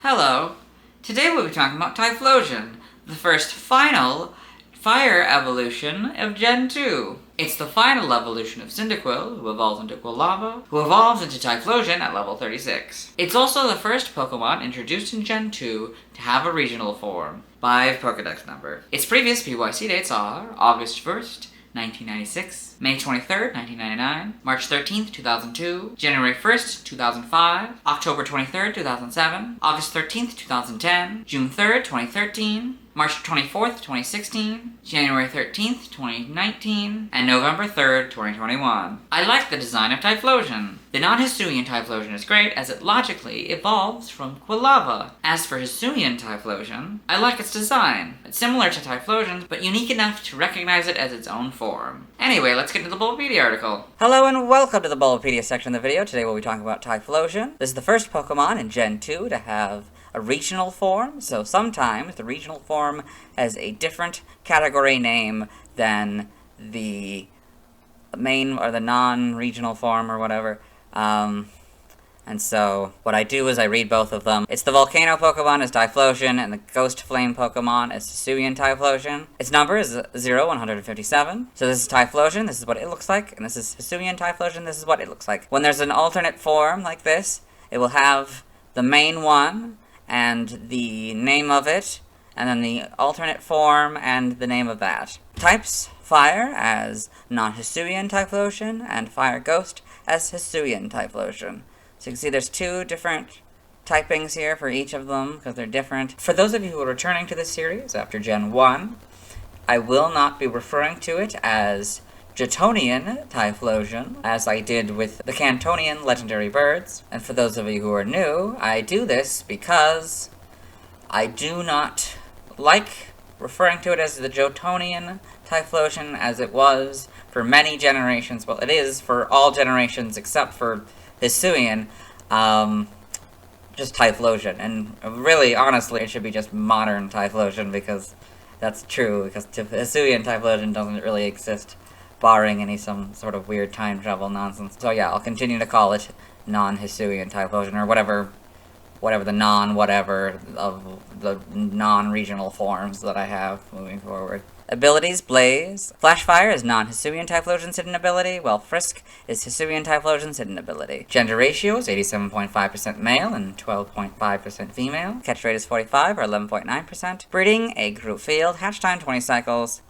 Hello! Today we'll be talking about Typhlosion, the first final fire evolution of Gen 2. It's the final evolution of Cyndaquil, who evolves into Quilava, who evolves into Typhlosion at level 36. It's also the first Pokemon introduced in Gen 2 to have a regional form, by Pokedex number. Its previous PYC dates are August 1st, 1996, May 23rd, 1999, March 13th, 2002, January 1st, 2005, October 23rd, 2007, August 13th, 2010, June 3rd, 2013, March 24th, 2016, January 13th, 2019, and November 3rd, 2021. I like the design of Typhlosion. The non-Hisuian Typhlosion is great as it logically evolves from Quilava. As for Hisuian Typhlosion, I like its design. It's similar to Typhlosion's, but unique enough to recognize it as its own form. Anyway, let's get into the Bulbapedia article. Hello and welcome to the Bulbapedia section of the video. Today we'll be talking about Typhlosion. This is the first Pokemon in Gen 2 to have a regional form, so sometimes the regional form has a different category name than the main or the non-regional form or whatever. And so what I do is I read both of them. It's the Volcano Pokemon is Typhlosion, and the Ghost Flame Pokemon is Hisuian Typhlosion. Its number is 0157. So this is Typhlosion, this is what it looks like, and this is Hisuian Typhlosion, this is what it looks like. When there's an alternate form like this, it will have the main one, and the name of it, and then the alternate form, and the name of that. Types: Fire as non-Hisuian Typhlosion, and Fire Ghost as Hisuian Typhlosion. So you can see there's two different typings here for each of them, because they're different. For those of you who are returning to this series after Gen 1, I will not be referring to it as Johtonian Typhlosion, as I did with the Cantonian legendary birds. And for those of you who are new, I do this because I do not like referring to it as the Johtonian Typhlosion as it was for many generations. Well, it is for all generations except for Hisuian, just Typhlosion. And really, honestly, it should be just modern Typhlosion, because that's true, because Hisuian Typhlosion doesn't really exist, barring some sort of weird time travel nonsense. So yeah, I'll continue to call it non-Hisuian Typhlosion, or whatever the non-whatever of the non-regional forms that I have moving forward. Abilities: Blaze. Flash Fire is non-Hisuian Typhlosion's hidden ability, while Frisk is Hisuian Typhlosion's hidden ability. Gender ratio is 87.5% male and 12.5% female. Catch rate is 45 or 11.9%. Breeding: Egg Group Field. Hatch time 20 cycles.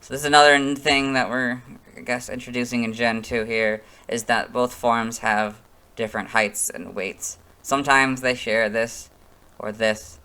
So this is another thing that we're, I guess, introducing in Gen 2 here, is that both forms have different heights and weights. Sometimes they share this or this,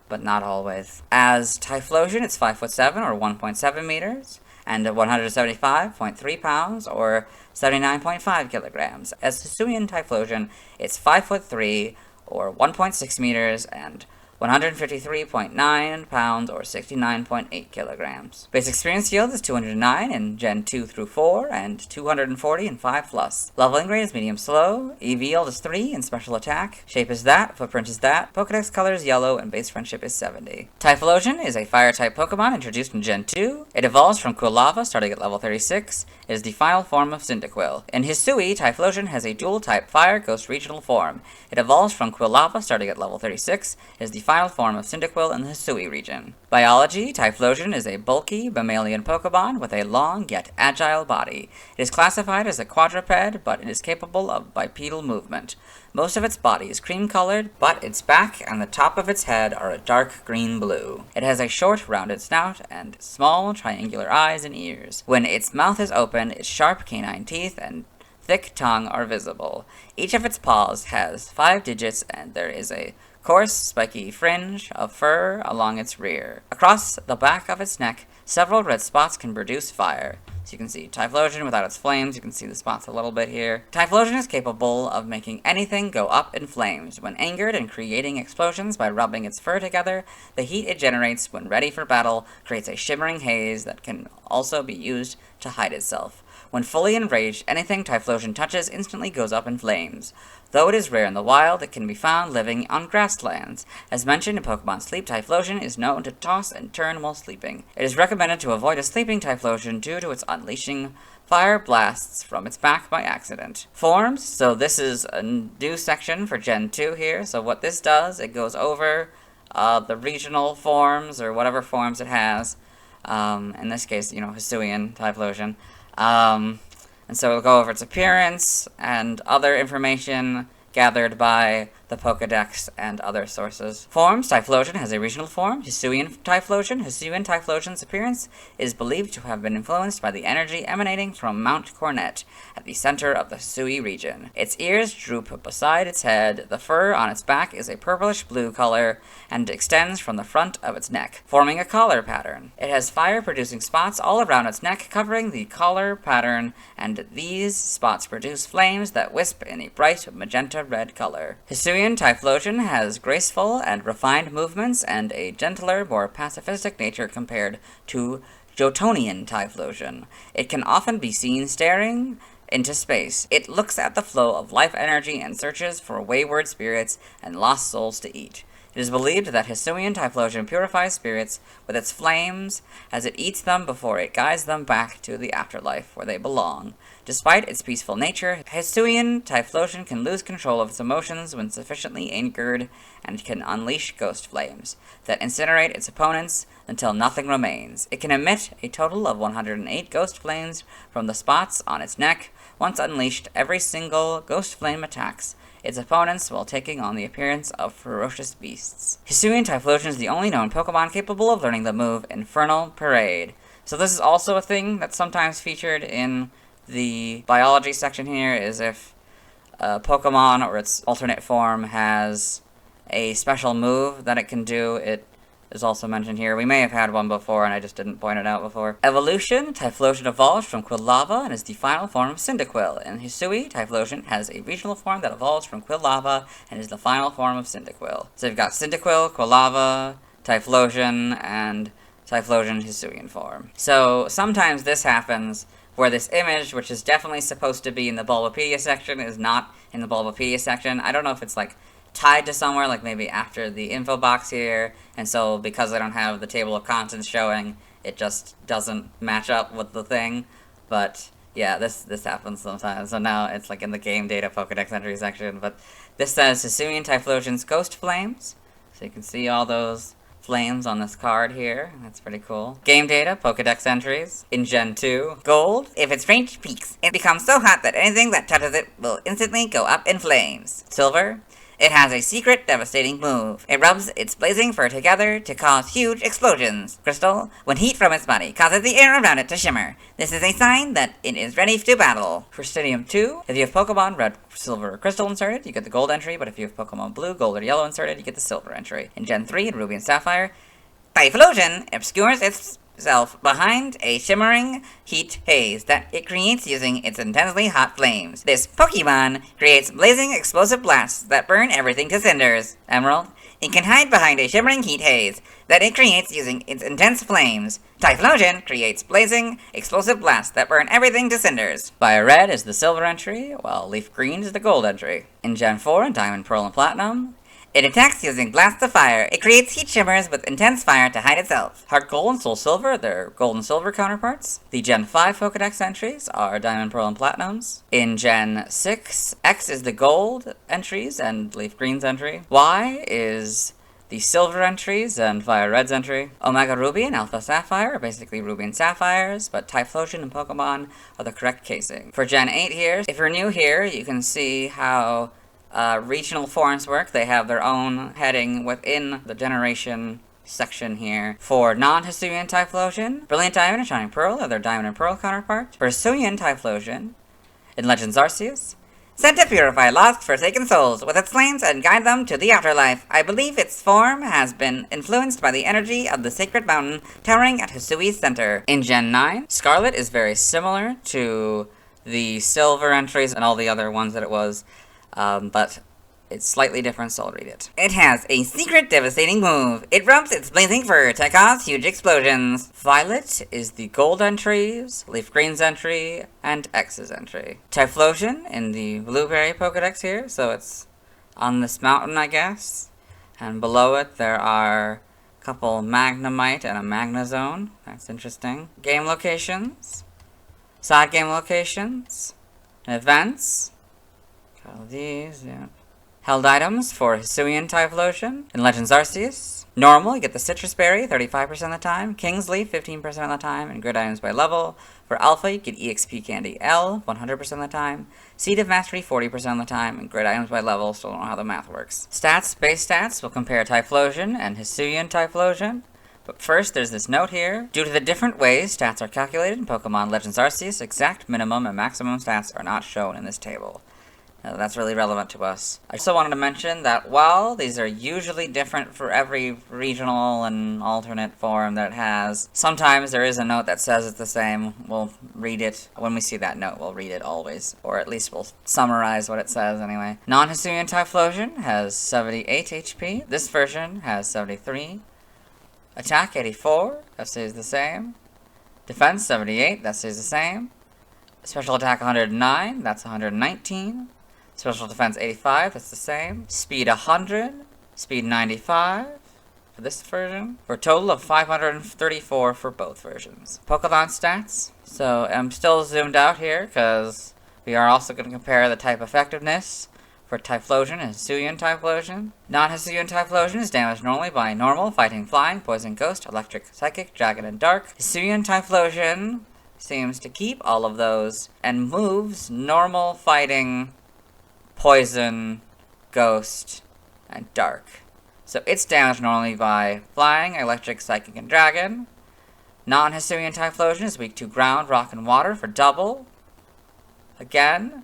but not always. As Typhlosion, it's 5'7" or 1.7 meters, and 175.3 pounds or 79.5 kilograms. As Hisuian Typhlosion, it's 5'3" or 1.6 meters, and 153.9 pounds or 69.8 kilograms. Base experience yield is 209 in Gen 2 through 4 and 240 in 5+. Leveling rate is medium slow. EV yield is 3 in special attack. Shape is that. Footprint is that. Pokedex color is yellow and base friendship is 70. Typhlosion is a fire type Pokemon introduced in Gen 2. It evolves from Quilava starting at level 36. It is the final form of Cyndaquil. In Hisui, Typhlosion has a dual type fire ghost regional form. It evolves from Quilava starting at level 36. It is the final form of Cyndaquil in the Hisui region. Biology: Typhlosion is a bulky mammalian Pokemon with a long yet agile body. It is classified as a quadruped, but it is capable of bipedal movement. Most of its body is cream-colored, but its back and the top of its head are a dark green-blue. It has a short, rounded snout and small, triangular eyes and ears. When its mouth is open, its sharp canine teeth and thick tongue are visible. Each of its paws has 5 digits, and there is a coarse, spiky fringe of fur along its rear. Across the back of its neck, several red spots can produce fire. So you can see Typhlosion without its flames. You can see the spots a little bit here. Typhlosion is capable of making anything go up in flames. When angered and creating explosions by rubbing its fur together, the heat it generates when ready for battle creates a shimmering haze that can also be used to hide itself. When fully enraged, anything Typhlosion touches instantly goes up in flames. Though it is rare in the wild, it can be found living on grasslands. As mentioned in Pokemon Sleep, Typhlosion is known to toss and turn while sleeping. It is recommended to avoid a sleeping Typhlosion due to its unleashing fire blasts from its back by accident. Forms, so this is a new section for Gen 2 here, so what this does, it goes over the regional forms, or whatever forms it has, in this case, Hisuian Typhlosion, and so it'll go over its appearance and other information gathered by the Pokedex and other sources. Forms, Typhlosion has a regional form, Hisuian Typhlosion. Hisuian Typhlosion's appearance is believed to have been influenced by the energy emanating from Mount Cornet at the center of the Hisui region. Its ears droop beside its head, the fur on its back is a purplish-blue color, and extends from the front of its neck, forming a collar pattern. It has fire-producing spots all around its neck covering the collar pattern, and these spots produce flames that wisp in a bright magenta-red color. Hisuian Typhlosion has graceful and refined movements and a gentler, more pacifistic nature compared to Jotonian Typhlosion. It can often be seen staring into space. It looks at the flow of life energy and searches for wayward spirits and lost souls to eat. It is believed that Hisuian Typhlosion purifies spirits with its flames as it eats them before it guides them back to the afterlife where they belong. Despite its peaceful nature, Hisuian Typhlosion can lose control of its emotions when sufficiently angered and can unleash ghost flames that incinerate its opponents until nothing remains. It can emit a total of 108 ghost flames from the spots on its neck. Once unleashed, every single ghost flame attacks its opponents while taking on the appearance of ferocious beasts. Hisuian Typhlosion is the only known Pokemon capable of learning the move Infernal Parade. So this is also a thing that's sometimes featured in the biology section here, is if a Pokemon or its alternate form has a special move that it can do, it is also mentioned here. We may have had one before and I just didn't point it out before. Evolution, Typhlosion evolves from Quilava and is the final form of Cyndaquil. In Hisui, Typhlosion has a regional form that evolves from Quilava and is the final form of Cyndaquil. So you've got Cyndaquil, Quilava, Typhlosion, and Typhlosion Hisuian form. So sometimes this happens where this image, which is definitely supposed to be in the Bulbapedia section, is not in the Bulbapedia section. I don't know if it's like tied to somewhere, like maybe after the info box here, and so because I don't have the table of contents showing, it just doesn't match up with the thing. But yeah, this happens sometimes. So now it's like in the game data Pokedex entry section. But this says Hisuian Typhlosion's Ghost Flames, so you can see all those flames on this card here. That's pretty cool. Game data, Pokedex entries. In Gen 2, Gold. If its range peaks, it becomes so hot that anything that touches it will instantly go up in flames. Silver. It has a secret, devastating move. It rubs its blazing fur together to cause huge explosions. Crystal. When heat from its body causes the air around it to shimmer, this is a sign that it is ready to battle. For Stadium 2, if you have Pokemon Red, Silver, or Crystal inserted, you get the Gold entry, but if you have Pokemon Blue, Gold, or Yellow inserted, you get the Silver entry. In Gen 3, in Ruby and Sapphire, Typhlosion obscures itself behind a shimmering heat haze that it creates using its intensely hot flames. This Pokemon creates blazing explosive blasts that burn everything to cinders. Emerald. It can hide behind a shimmering heat haze that it creates using its intense flames. Typhlosion creates blazing explosive blasts that burn everything to cinders. Fire Red is the Silver entry, while Leaf Green is the Gold entry. In Gen 4 and Diamond, Pearl, and Platinum, it attacks using blasts of fire. It creates heat shimmers with intense fire to hide itself. Heart Gold and Soul Silver, their Gold and Silver counterparts. The Gen 5 Pokedex entries are Diamond, Pearl, and Platinums. In Gen 6, X is the Gold entries and Leaf Green's entry. Y is the Silver entries and Fire Red's entry. Omega Ruby and Alpha Sapphire are basically Ruby and Sapphires, but Typhlosion and Pokemon are the correct casing. For Gen 8 here, if you're new here, you can see how regional forms work. They have their own heading within the generation section here. For non-Hisuian Typhlosion, Brilliant Diamond and Shining Pearl are their Diamond and Pearl counterparts. For Hisuian Typhlosion, in Legends Arceus, sent to purify lost, forsaken souls with its flames and guide them to the afterlife. I believe its form has been influenced by the energy of the sacred mountain towering at Hisui's center. In Gen 9, Scarlet is very similar to the Silver entries and all the other ones that it was. But It's slightly different, so I'll read it. It has a secret devastating move. It rubs its blazing fur to cause huge explosions. Violet is the gold entries, Leaf Green's entry, and X's entry. Typhlosion in the blueberry Pokedex here, so it's on this mountain, I guess. And below it there are a couple Magnemite and a Magnezone. That's interesting. Game locations. Side game locations. Events. Got all these, yeah. Held items for Hisuian Typhlosion. In Legends Arceus. Normal, you get the Citrus Berry 35% of the time. King's Leaf 15% of the time. And grid items by level. For Alpha, you get EXP Candy L 100% of the time. Seed of Mastery 40% of the time. And grid items by level, still don't know how the math works. Stats, base stats, will compare Typhlosion and Hisuian Typhlosion. But first, there's this note here. Due to the different ways stats are calculated in Pokemon Legends Arceus, exact minimum and maximum stats are not shown in this table. That's really relevant to us. I also wanted to mention that while these are usually different for every regional and alternate form that it has, sometimes there is a note that says it's the same. We'll read it. When we see that note, we'll read it always. Or at least we'll summarize what it says anyway. Non-Hisuian Typhlosion has 78 HP. This version has 73. Attack 84, that stays the same. Defense 78, that stays the same. Special attack 109, that's 119. Special defense 85, that's the same. Speed 100, speed 95 for this version. For a total of 534 for both versions. Pokemon stats. So I'm still zoomed out here because we are also going to compare the type effectiveness for Typhlosion and Hisuian Typhlosion. Non-Hisuian Typhlosion is damaged normally by Normal, Fighting, Flying, Poison, Ghost, Electric, Psychic, Dragon, and Dark. Hisuian Typhlosion seems to keep all of those and moves Normal, Fighting, Poison, Ghost, and Dark. So it's damaged normally by Flying, Electric, Psychic, and Dragon. Non-Hisuian Typhlosion is weak to Ground, Rock, and Water for double. Again,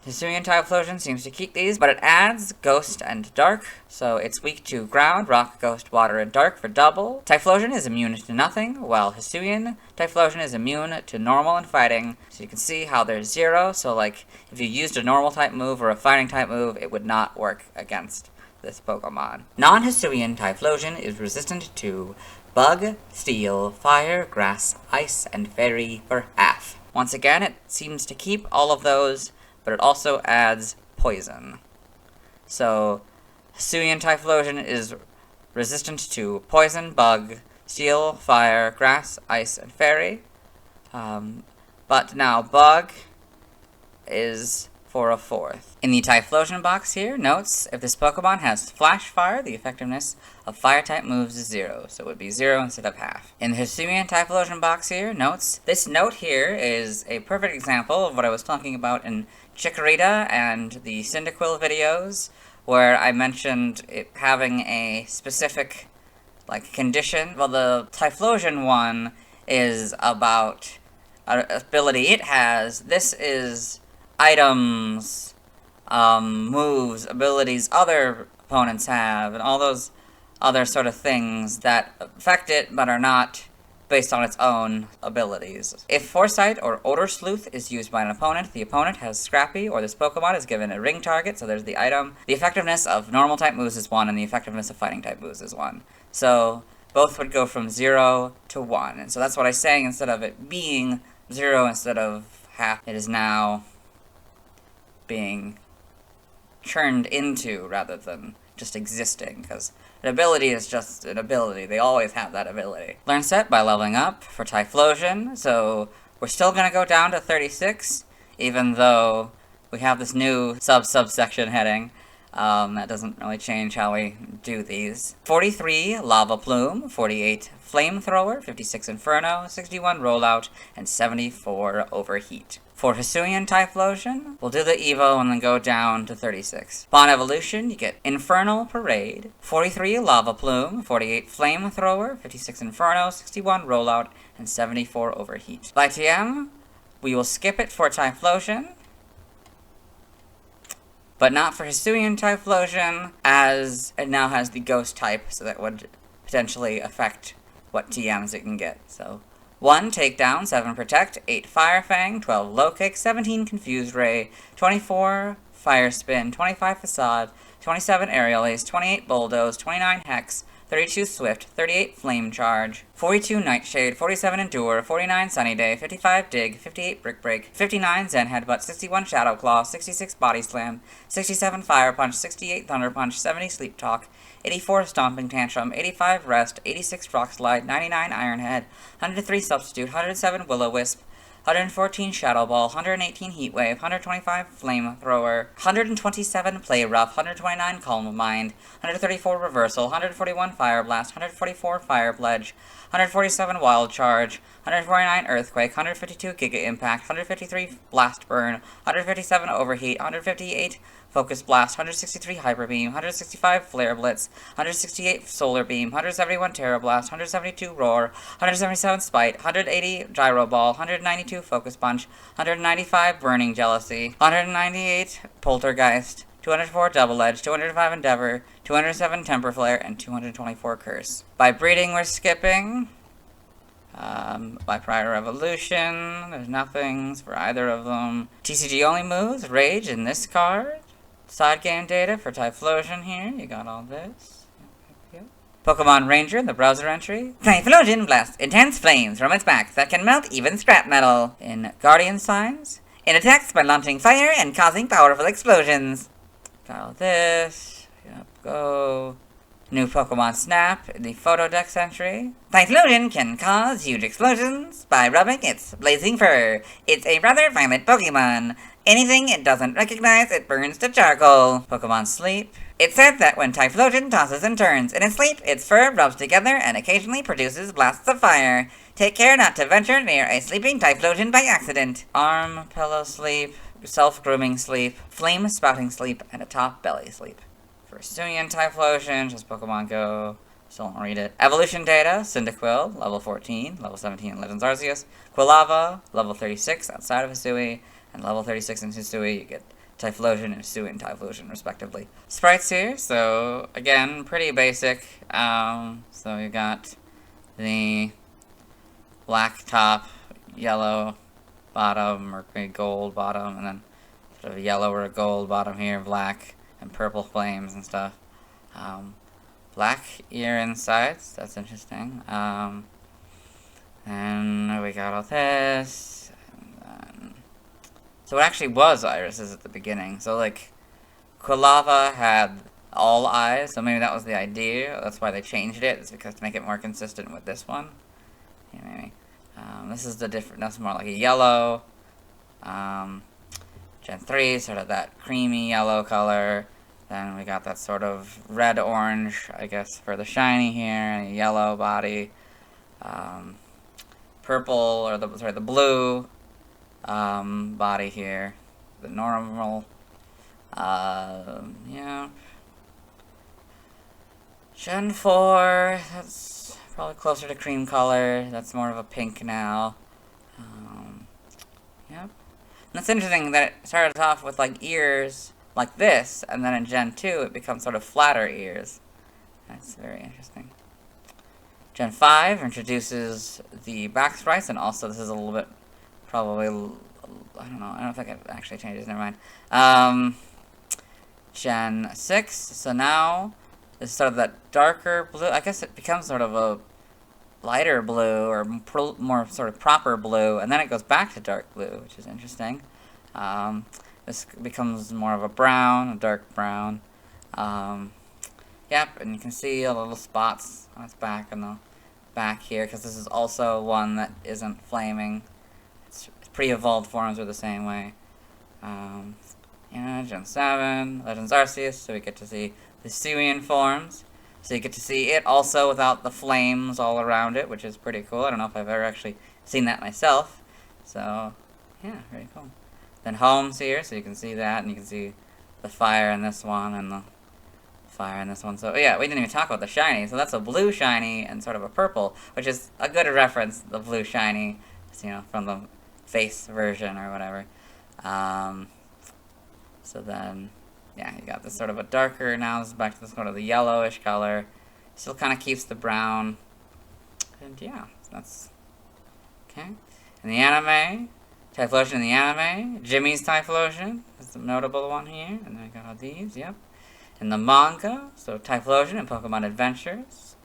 Hisuian Typhlosion seems to keep these, but it adds Ghost and Dark, so it's weak to Ground, Rock, Ghost, Water, and Dark for double. Typhlosion is immune to nothing, while Hisuian Typhlosion is immune to Normal and Fighting, so you can see how there's 0, so like, if you used a Normal type move or a Fighting type move, it would not work against this Pokemon. Non-Hisuian Typhlosion is resistant to Bug, Steel, Fire, Grass, Ice, and Fairy for half. Once again, it seems to keep all of those, but it also adds Poison. So, Hisuian Typhlosion is resistant to Poison, Bug, Steel, Fire, Grass, Ice, and Fairy. But now Bug is for a 4th. In the Typhlosion box here, notes, if this Pokemon has Flash Fire, the effectiveness of Fire-type moves is 0, so it would be 0 instead of half. In the Hisuian Typhlosion box here, notes, this note here is a perfect example of what I was talking about in Chikorita and the Cyndaquil videos, where I mentioned it having a specific, like, condition. Well, the Typhlosion one is about an ability it has. This is items, moves, abilities other opponents have, and all those other sort of things that affect it but are not based on its own abilities. If Foresight or Odor Sleuth is used by an opponent, the opponent has Scrappy, or this Pokemon is given a ring target, so there's the item. The effectiveness of normal type moves is 1, and the effectiveness of fighting type moves is 1. So both would go from 0 to 1, and so that's what I'm saying, instead of it being 0 instead of half, it is now being churned into rather than just existing, because an ability is just an ability. They always have that ability. Learn set by leveling up for Typhlosion, so we're still going to go down to 36, even though we have this new subsection heading. That doesn't really change how we do these. 43 Lava Plume, 48 Flamethrower, 56 Inferno, 61 Rollout, and 74 Overheat. For Hisuian Typhlosion, we'll do the Evo and then go down to 36. Upon evolution, you get Infernal Parade, 43 Lava Plume, 48 Flamethrower, 56 Inferno, 61 Rollout, and 74 Overheat. By TM, we will skip it for Typhlosion, but not for Hisuian Typhlosion, as it now has the Ghost type, so that would potentially affect what TMs it can get. So 1 Takedown, 7 Protect, 8 Fire Fang, 12 Low Kick, 17 Confused Ray, 24 Fire Spin, 25 Facade, 27 Aerial Ace, 28 Bulldoze, 29 Hex, 32 Swift, 38 Flame Charge, 42 Nightshade, 47 Endure, 49 Sunny Day, 55 Dig, 58 Brick Break, 59 Zen Headbutt, 61 Shadow Claw, 66 Body Slam, 67 Fire Punch, 68 Thunder Punch, 70 Sleep Talk, 84 Stomping Tantrum, 85 Rest, 86 Rock Slide, 99 Iron Head, 103 Substitute, 107 Will-O-Wisp, 114 Shadow Ball, 118 Heat Wave, 125 Flamethrower, 127 Play Rough, 129 Calm of Mind, 134 Reversal, 141 Fire Blast, 144 Fire Pledge, 147 Wild Charge, 149 Earthquake, 152 Giga Impact, 153 Blast Burn, 157 Overheat, 158 Focus Blast, 163 Hyper Beam, 165 Flare Blitz, 168 Solar Beam, 171 Terra Blast, 172 Roar, 177 Spite, 180 Gyro Ball, 192 Focus Punch, 195 Burning Jealousy, 198 Poltergeist, 204 Double Edge, 205 Endeavor, 207 Temper Flare, and 224 Curse. By breeding, we're skipping. By Prior Evolution, there's nothings for either of them. TCG only moves, Rage in this card. Side game data for Typhlosion here, you got all this. Yep. Pokemon Ranger in the browser entry. Typhlosion blasts intense flames from its back that can melt even scrap metal. In Guardian Signs, it attacks by launching fire and causing powerful explosions. Got all this. Yep, go. New Pokemon Snap in the Photo Dex entry. Typhlosion can cause huge explosions by rubbing its blazing fur. It's a rather violent Pokemon. Anything it doesn't recognize, it burns to charcoal. Pokemon Sleep. It's said that when Typhlosion tosses and turns in its sleep, its fur rubs together and occasionally produces blasts of fire. Take care not to venture near a sleeping Typhlosion by accident. Arm Pillow Sleep, Self-Grooming Sleep, Flame Spouting Sleep, and a Top Belly Sleep. For Hisuian Typhlosion, just Pokemon Go. Still don't read it. Evolution data, Cyndaquil, level 14, level 17 in Legends Arceus. Quilava, level 36 outside of Hisui, and level 36 in Hisui, you get Typhlosion and Hisuian Typhlosion, respectively. Sprites here, so, again, pretty basic. So you got the black top, yellow bottom, or maybe gold bottom, and then sort of yellow or gold bottom here, black, and purple flames and stuff. Black ear insides, that's interesting. And we got all this. So it actually was irises at the beginning. So like, Quilava had all eyes, so maybe that was the idea. That's why they changed it. It's because to make it more consistent with this one. Yeah, maybe. This is the different. That's more like a yellow. Gen 3, sort of that creamy yellow color. Then we got that sort of red-orange, I guess, for the shiny here, and a yellow body. Purple, or the blue body here. The normal. Yeah. Gen 4, that's probably closer to cream color. That's more of a pink now. Yep. And it's interesting that it started off with, like, ears like this, and then in Gen 2 it becomes sort of flatter ears. That's very interesting. Gen 5 introduces the back sprites, and also this is a little bit, probably, I don't know, I don't think it actually changes, never mind. Gen 6, so now it's sort of that darker blue. I guess it becomes sort of a lighter blue, or more sort of proper blue, and then it goes back to dark blue, which is interesting. This becomes more of a brown, a dark brown. Yep, and you can see a little spots on its back and the back here, because this is also one that isn't flaming. Its pre-evolved forms are the same way. Yeah, Gen 7, Legends Arceus, so we get to see the Hisuian forms. So you get to see it also without the flames all around it, which is pretty cool. I don't know if I've ever actually seen that myself. So, yeah, very cool. Then Home's here, so you can see that, and you can see the fire in this one, and the fire in this one. So, yeah, we didn't even talk about the shiny. So that's a blue shiny and sort of a purple, which is a good reference, the blue shiny, you know, from the face version or whatever. So then, yeah, you got this sort of a darker, now this is back to this sort of the yellowish color. Still kind of keeps the brown. And yeah, that's okay. In the anime, Typhlosion in the anime, Jimmy's Typhlosion is the notable one here, and I got all these, yep. in the manga, so Typhlosion in Pokemon Adventures.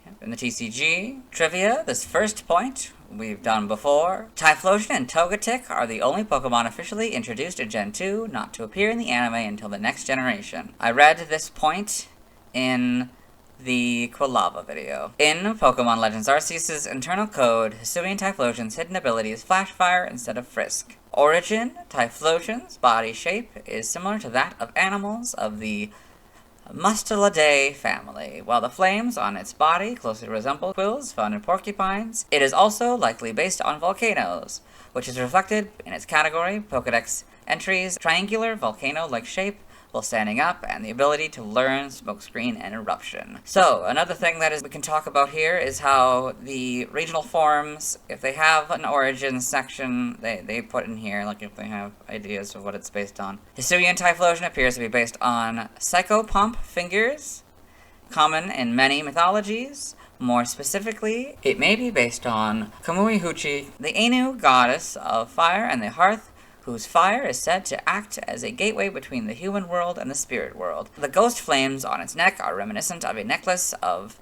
Yep. In the TCG trivia, this first point we've done before. Typhlosion and Togetic are the only Pokemon officially introduced in Gen 2 not to appear in the anime until the next generation. I read this point in the Quilava video. In Pokemon Legends Arceus' internal code, Hisuian Typhlosion's hidden ability is Flash Fire instead of Frisk. Origin, Typhlosion's body shape is similar to that of animals of the Mustelidae family. While the flames on its body closely resemble quills found in porcupines, it is also likely based on volcanoes, which is reflected in its category Pokedex entries, triangular volcano-like shape while standing up, and the ability to learn smokescreen and eruption. So, another thing that we can talk about here is how the regional forms, if they have an origin section, they put in here, like if they have ideas of what it's based on. Hisuian Typhlosion appears to be based on Psychopomp figures, common in many mythologies. More specifically, it may be based on Kamui-Huchi, the Ainu goddess of fire and the hearth, whose fire is said to act as a gateway between the human world and the spirit world. The ghost flames on its neck are reminiscent of a necklace of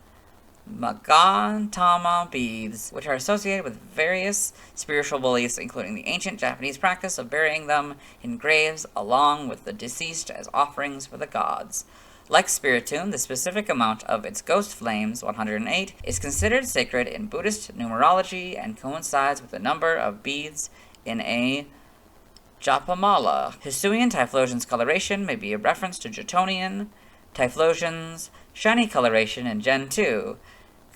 Magantama beads, which are associated with various spiritual beliefs, including the ancient Japanese practice of burying them in graves along with the deceased as offerings for the gods. Like Spiritomb, the specific amount of its ghost flames, 108, is considered sacred in Buddhist numerology and coincides with the number of beads in a Japamala. Hisuian Typhlosion's coloration may be a reference to Jotonian Typhlosion's shiny coloration in Gen 2.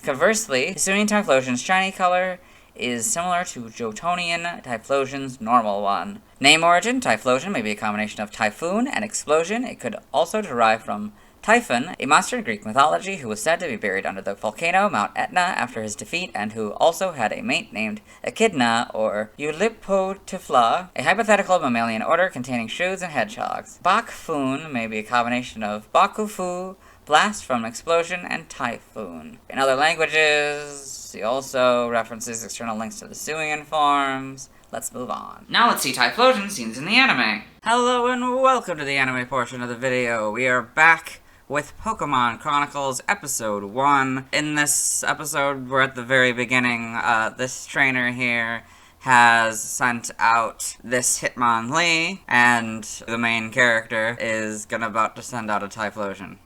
Conversely, Hisuian Typhlosion's shiny color is similar to Jotonian Typhlosion's normal one. Name origin, Typhlosion may be a combination of typhoon and explosion. It could also derive from Typhon, a monster in Greek mythology who was said to be buried under the volcano Mount Etna after his defeat, and who also had a mate named Echidna or Eulipotifla, a hypothetical mammalian order containing shrews and hedgehogs. Bakfun may be a combination of Bakufu, blast from explosion, and typhoon. In other languages, he also references external links to the Hisuian forms. Let's move on. Now let's see Typhlosion scenes in the anime. Hello and welcome to the anime portion of the video. We are back with Pokemon Chronicles Episode 1. In this episode, we're at the very beginning. This trainer here has sent out this Hitmonlee, and the main character is about to send out a Typhlosion.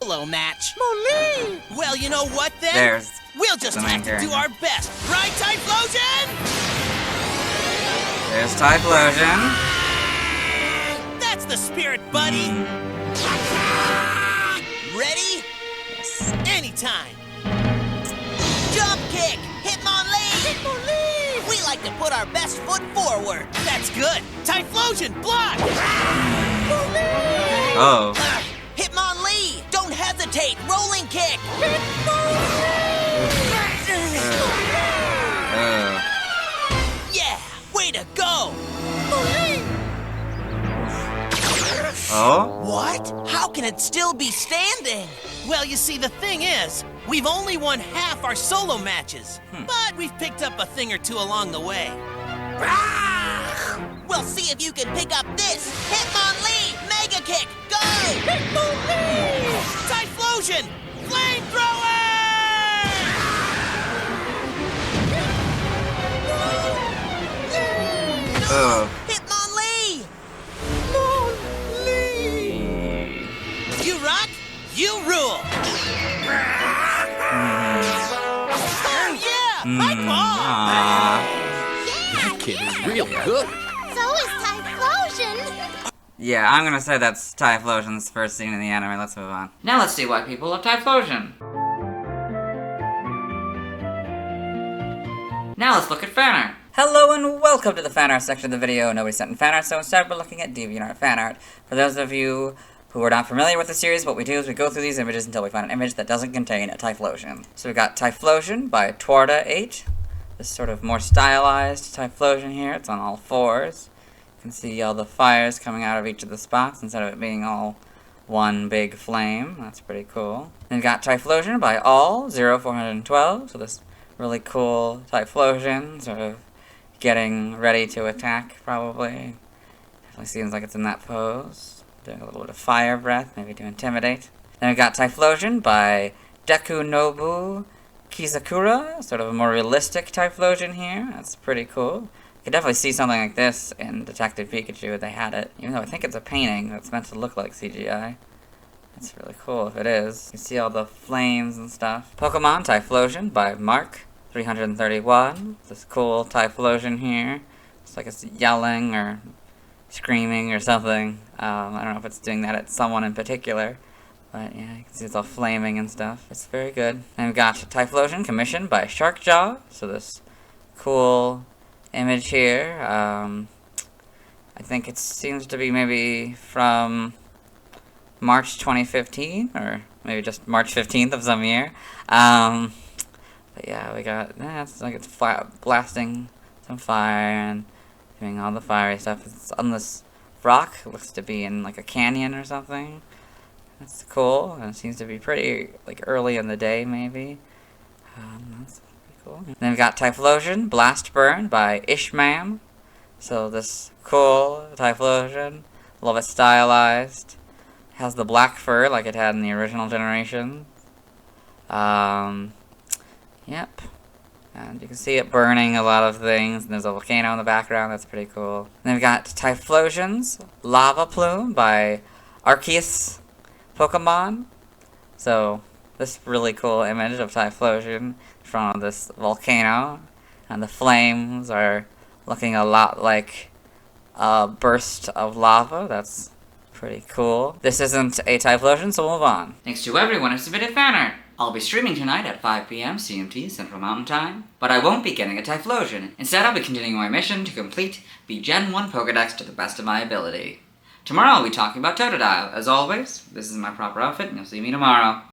Hello, match. Molly! Well, you know what then? We'll just have to do our best, right, Typhlosion? There's Typhlosion. That's the spirit, buddy. Ready? Yes. Anytime. Jump kick! Hitmonlee! Hitmonlee! We like to put our best foot forward. That's good. Typhlosion, block! Oh. Hitmonlee! Don't hesitate! Rolling kick! Yeah! Way to go! Oh? What? How can it still be standing? Well, you see, the thing is, we've only won half our solo matches, but we've picked up a thing or two along the way. We'll see if you can pick up this! Hitmonlee! Mega kick! Go! Hitmonlee! Typhlosion! Flamethrower! Hitmonlee! You rock, you rule! Oh yeah! High ball! That kid is real good. So is Typhlosion. Yeah, I'm gonna say that's Typhlosion's first scene in the anime. Let's move on. Now let's see why people love Typhlosion. Now let's look at fan art. Hello and welcome to the fan art section of the video. Nobody sent in fan art, so instead we're looking at DeviantArt fan art. For those of you who are not familiar with the series, what we do is we go through these images until we find an image that doesn't contain a Typhlosion. So we got Typhlosion by Twarda8. This sort of more stylized Typhlosion here. It's on all fours. You can see all the fires coming out of each of the spots instead of it being all one big flame. That's pretty cool. Then we got Typhlosion by All0412. So this really cool Typhlosion, sort of getting ready to attack, probably. Definitely seems like it's in that pose. Doing a little bit of fire breath, maybe to intimidate. Then we got Typhlosion by Dekunobu Kizakura, sort of a more realistic Typhlosion here. That's pretty cool. You could definitely see something like this in Detective Pikachu if they had it, even though I think it's a painting that's meant to look like CGI. That's really cool if it is. You see all the flames and stuff. Pokemon Typhlosion by Mark 331. This cool Typhlosion here. It's like it's yelling or screaming or something. I don't know if it's doing that at someone in particular. But yeah, you can see it's all flaming and stuff. It's very good. And we've got Typhlosion commissioned by Sharkjaw. So this cool image here. I think it seems to be maybe from March 2015, or maybe just March 15th of some year. But yeah, we got, it's like it's blasting some fire and doing all the fiery stuff. It's on this rock. It looks to be in like a canyon or something. That's cool, and it seems to be pretty, like, early in the day, maybe. That's pretty cool. Then we've got Typhlosion Blast Burn by Ishmam. So this cool Typhlosion, a little bit stylized. Has the black fur like it had in the original generation. Yep. And you can see it burning a lot of things, and there's a volcano in the background. That's pretty cool. Then we've got Typhlosion's Lava Plume by Arceus Pokemon. So this really cool image of Typhlosion in front of this volcano, and the flames are looking a lot like a burst of lava. That's pretty cool. This isn't a Typhlosion, so we'll move on. Thanks to everyone who submitted fan art. I'll be streaming tonight at 5 p.m. CMT Central Mountain Time, but I won't be getting a Typhlosion. Instead, I'll be continuing my mission to complete the Gen 1 Pokedex to the best of my ability. Tomorrow I'll be talking about Totodile. As always, this is my proper outfit, and you'll see me tomorrow.